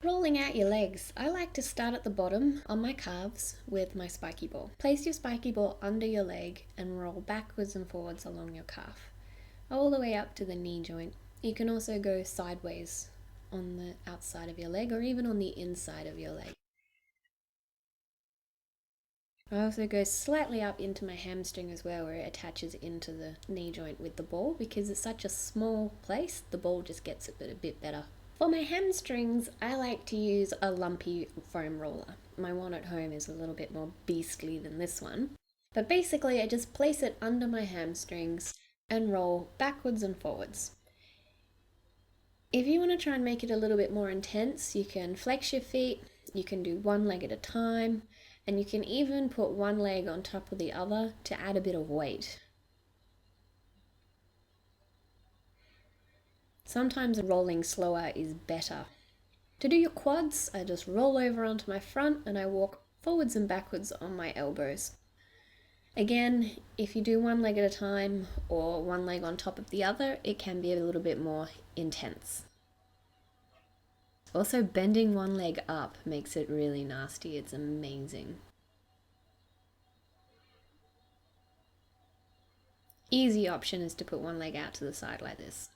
Rolling out your legs. I like to start at the bottom on my calves with my spiky ball. Place your spiky ball under your leg and roll backwards and forwards along your calf, all the way up to the knee joint. You can also go sideways on the outside of your leg or even on the inside of your leg. I also go slightly up into my hamstring as well, where it attaches into the knee joint with the ball. Because it's such a small place, the ball just gets it a bit better. For my hamstrings, I like to use a lumpy foam roller. My one at home is a little bit more beastly than this one. But basically, I just place it under my hamstrings and roll backwards and forwards. If you want to try and make it a little bit more intense, you can flex your feet, you can do one leg at a time, and you can even put one leg on top of the other to add a bit of weight. Sometimes rolling slower is better. To do your quads, I just roll over onto my front and I walk forwards and backwards on my elbows. Again, if you do one leg at a time or one leg on top of the other, it can be a little bit more intense. Also, bending one leg up makes it really nasty. It's amazing. Easy option is to put one leg out to the side like this.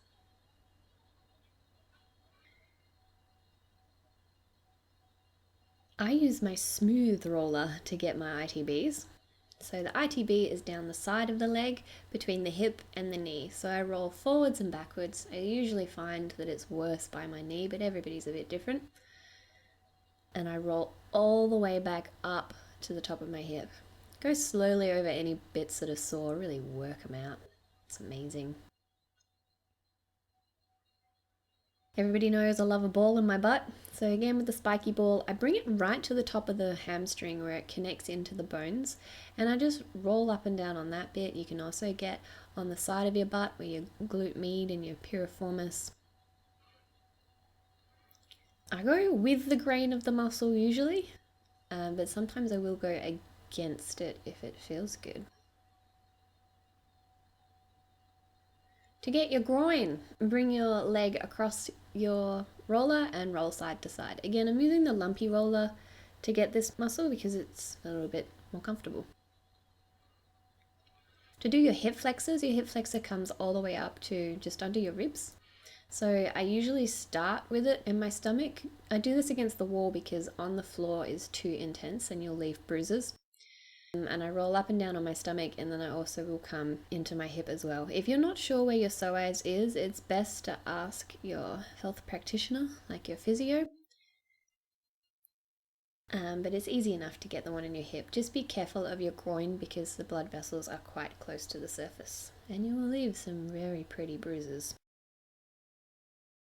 I use my smooth roller to get my ITBs. So the ITB is down the side of the leg between the hip and the knee. So I roll forwards and backwards. I usually find that it's worse by my knee, but everybody's a bit different. And I roll all the way back up to the top of my hip. Go slowly over any bits that are sore, really work them out. It's amazing. Everybody knows I love a ball in my butt. So again with the spiky ball, I bring it right to the top of the hamstring where it connects into the bones. And I just roll up and down on that bit. You can also get on the side of your butt where your glute med and your piriformis. I go with the grain of the muscle usually, but sometimes I will go against it if it feels good. To get your groin, bring your leg across your roller and roll side to side. Again, I'm using the lumpy roller to get this muscle because it's a little bit more comfortable. To do your hip flexors, your hip flexor comes all the way up to just under your ribs. So I usually start with it in my stomach. I do this against the wall because on the floor is too intense and you'll leave bruises. And I roll up and down on my stomach, and then I also will come into my hip as well. If you're not sure where your psoas is, it's best to ask your health practitioner, like your physio. But it's easy enough to get the one in your hip. Just be careful of your groin because the blood vessels are quite close to the surface, and you will leave some very pretty bruises.